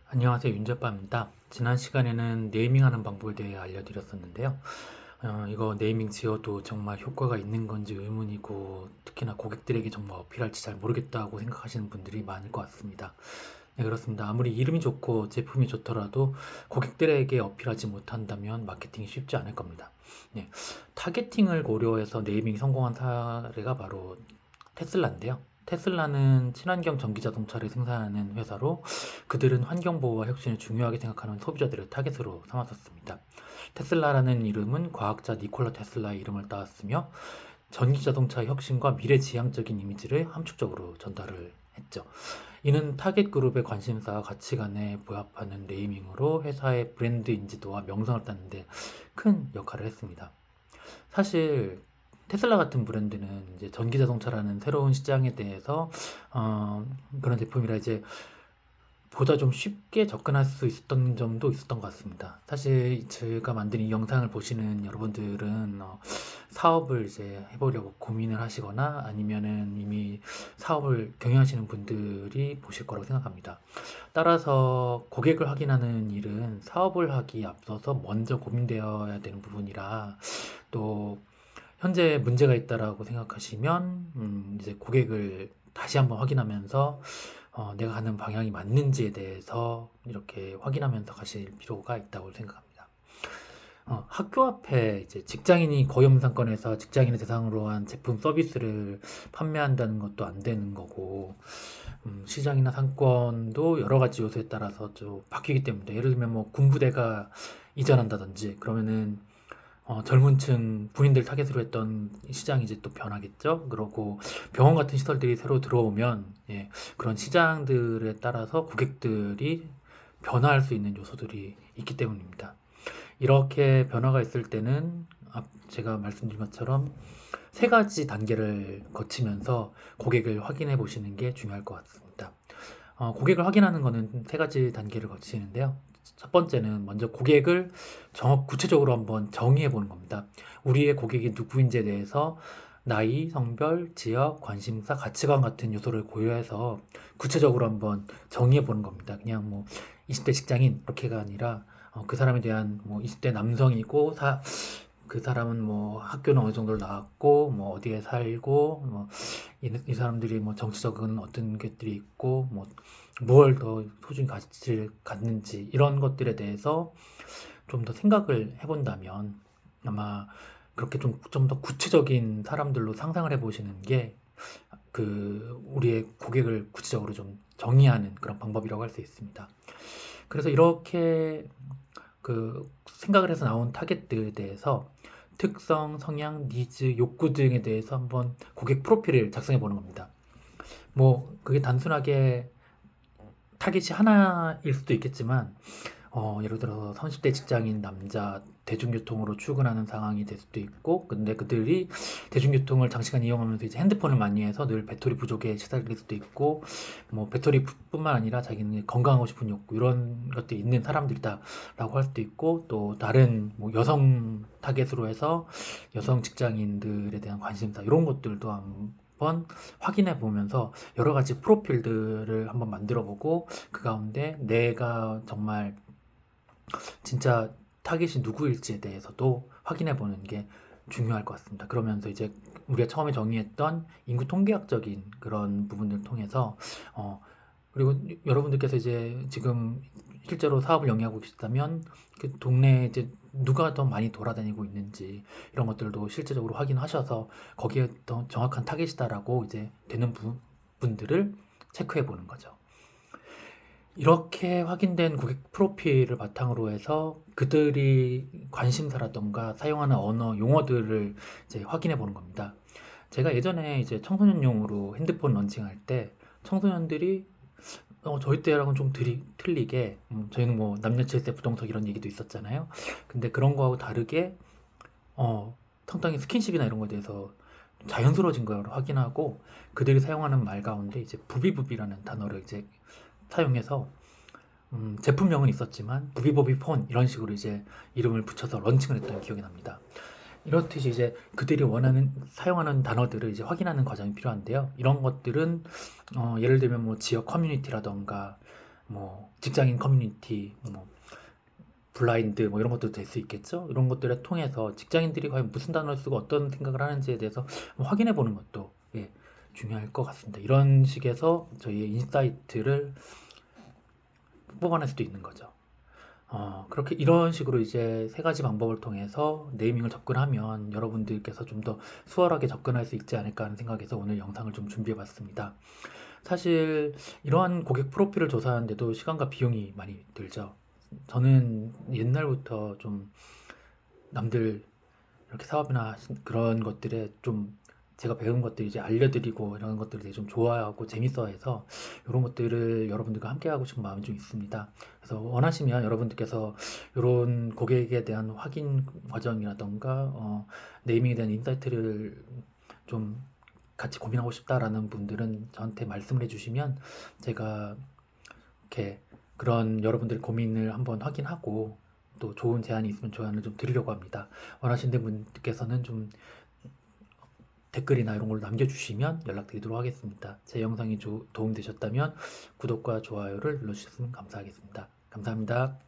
안녕하세요, 윤재빠입니다. 지난 시간에는 네이밍하는 방법에 대해 알려드렸었는데요. 이거 네이밍 지어도 정말 효과가 있는 건지 의문이고, 특히나 고객들에게 정말 어필할지 잘 모르겠다고 생각하시는 분들이 많을 것 같습니다. 네, 그렇습니다. 아무리 이름이 좋고 제품이 좋더라도 고객들에게 어필하지 못한다면 마케팅이 쉽지 않을 겁니다. 네, 타겟팅을 고려해서 네이밍이 성공한 사례가 바로 테슬라인데요. 테슬라는 친환경 전기 자동차를 생산하는 회사로 그들은 환경보호와 혁신을 중요하게 생각하는 소비자들을 타겟으로 삼았었습니다. 테슬라라는 이름은 과학자 니콜라 테슬라의 이름을 따왔으며 전기 자동차 혁신과 미래지향적인 이미지를 함축적으로 전달을 했죠. 이는 타겟 그룹의 관심사와 가치관에 부합하는 네이밍으로 회사의 브랜드 인지도와 명성을 따는 데 큰 역할을 했습니다. 사실 테슬라 같은 브랜드는 이제 전기 자동차라는 새로운 시장에 대해서 어, 그런 제품이라 이제 보다 좀 쉽게 접근할 수 있었던 점도 있었던 것 같습니다. 사실 제가 만든 이 영상을 보시는 여러분들은 사업을 이제 해보려고 고민을 하시거나 아니면은 이미 사업을 경영하시는 분들이 보실 거라고 생각합니다. 따라서 고객을 확인하는 일은 사업을 하기 앞서서 먼저 고민되어야 되는 부분이라 또 현재 문제가 있다라고 생각하시면 이제 고객을 다시 한번 확인하면서 내가 가는 방향이 맞는지에 대해서 이렇게 확인하면서 가실 필요가 있다고 생각합니다. 학교 앞에 이제 직장인이 고용상권에서 직장인을 대상으로 한 제품 서비스를 판매한다는 것도 안 되는 거고, 시장이나 상권도 여러 가지 요소에 따라서 좀 바뀌기 때문에, 예를 들면 뭐 군부대가 이전한다든지, 그러면은 젊은 층 군인들 타겟으로 했던 시장이 이제 또 변하겠죠. 그러고 병원 같은 시설들이 새로 들어오면 예, 그런 시장들에 따라서 고객들이 변화할 수 있는 요소들이 있기 때문입니다. 이렇게 변화가 있을 때는 제가 말씀드린 것처럼 세 가지 단계를 거치면서 고객을 확인해 보시는 게 중요할 것 같습니다. 고객을 확인하는 거는 세 가지 단계를 거치는데요. 첫 번째는 먼저 고객을 구체적으로 한번 정의해 보는 겁니다. 우리의 고객이 누구인지에 대해서 나이, 성별, 지역, 관심사, 가치관 같은 요소를 고려해서 구체적으로 한번 정의해 보는 겁니다. 그냥 뭐 20대 직장인 이렇게가 아니라 그 사람에 대한 뭐 20대 남성이고 그 사람은 뭐 학교는 어느 정도 나왔고 뭐 어디에 살고 뭐 이 사람들이 뭐 정치적인 어떤 것들이 있고 뭐 뭘 더 소중히 가치를 갖는지 이런 것들에 대해서 좀 더 생각을 해본다면 아마 그렇게 좀 더 구체적인 사람들로 상상을 해보시는 게 우리의 고객을 구체적으로 좀 정의하는 그런 방법이라고 할 수 있습니다. 그래서 이렇게 생각을 해서 나온 타겟들에 대해서 특성, 성향, 니즈, 욕구 등에 대해서 한번 고객 프로필을 작성해 보는 겁니다. 뭐 그게 단순하게 타깃이 하나일 수도 있겠지만 예를 들어서 30대 직장인 남자 대중교통으로 출근하는 상황이 될 수도 있고, 근데 그들이 대중교통을 장시간 이용하면서 이제 핸드폰을 많이 해서 늘 배터리 부족에 시달릴 수도 있고, 뭐 배터리뿐만 아니라 자기는 건강하고 싶은 욕구 이런 것들이 있는 사람들이다라고 할 수도 있고, 또 다른 뭐 여성 타겟으로 해서 여성 직장인들에 대한 관심사 이런 것들도 한번 확인해 보면서 여러 가지 프로필들을 한번 만들어 보고 그 가운데 내가 정말 진짜 타깃이 누구일지에 대해서도 확인해 보는 게 중요할 것 같습니다. 그러면서 이제 우리가 처음에 정의했던 인구 통계학적인 그런 부분을 통해서 그리고 여러분들께서 이제 지금 실제로 사업을 영위하고 계시다면 그 동네에 이제 누가 더 많이 돌아다니고 있는지 이런 것들도 실제적으로 확인하셔서 거기에 더 정확한 타겟이다라고 이제 되는 분들을 체크해 보는 거죠. 이렇게 확인된 고객 프로필을 바탕으로 해서 그들이 관심사라던가 사용하는 언어, 용어들을 이제 확인해 보는 겁니다. 제가 예전에 이제 청소년용으로 핸드폰 런칭할 때 청소년들이 저희 때랑은 좀 틀리게 저희는 뭐 남녀 칠세 부동석 이런 얘기도 있었잖아요. 근데 그런 거하고 다르게 상당히 스킨십이나 이런 거에 대해서 자연스러워진 걸 확인하고 그들이 사용하는 말 가운데 이제 부비부비라는 단어를 이제 사용해서 제품명은 있었지만 부비부비 폰 이런 식으로 이제 이름을 붙여서 런칭을 했던 기억이 납니다. 이렇듯이 이제 그들이 사용하는 단어들을 이제 확인하는 과정이 필요한데요. 이런 것들은 예를 들면 뭐 지역 커뮤니티라던가 뭐 직장인 커뮤니티, 뭐 블라인드 뭐 이런 것도 될 수 있겠죠. 이런 것들을 통해서 직장인들이 과연 무슨 단어를 쓰고 어떤 생각을 하는지에 대해서 확인해 보는 것도 예, 중요할 것 같습니다. 이런 식에서 저희의 인사이트를 뽑아낼 수도 있는 거죠. 그렇게 이런 식으로 이제 세 가지 방법을 통해서 네이밍을 접근하면 여러분들께서 좀 더 수월하게 접근할 수 있지 않을까 하는 생각에서 오늘 영상을 좀 준비해 봤습니다. 사실 이러한 고객 프로필을 조사하는데도 시간과 비용이 많이 들죠. 저는 옛날부터 좀 남들 이렇게 사업이나 그런 것들에 좀 제가 배운 것들 이제 알려드리고 이런 것들을 되게 좀 좋아하고 재밌어해서 이런 것들을 여러분들과 함께 하고 싶은 마음이 좀 있습니다. 그래서 원하시면 여러분들께서 이런 고객에 대한 확인 과정이라던가 네이밍에 대한 인사이트를 좀 같이 고민하고 싶다라는 분들은 저한테 말씀을 해주시면 제가 이렇게 그런 여러분들의 고민을 한번 확인하고 또 좋은 제안이 있으면 조언을 좀 드리려고 합니다. 원하시는 분께서는 좀 댓글이나 이런 걸 남겨주시면 연락드리도록 하겠습니다. 제 영상이 도움되셨다면 구독과 좋아요를 눌러주셨으면 감사하겠습니다. 감사합니다.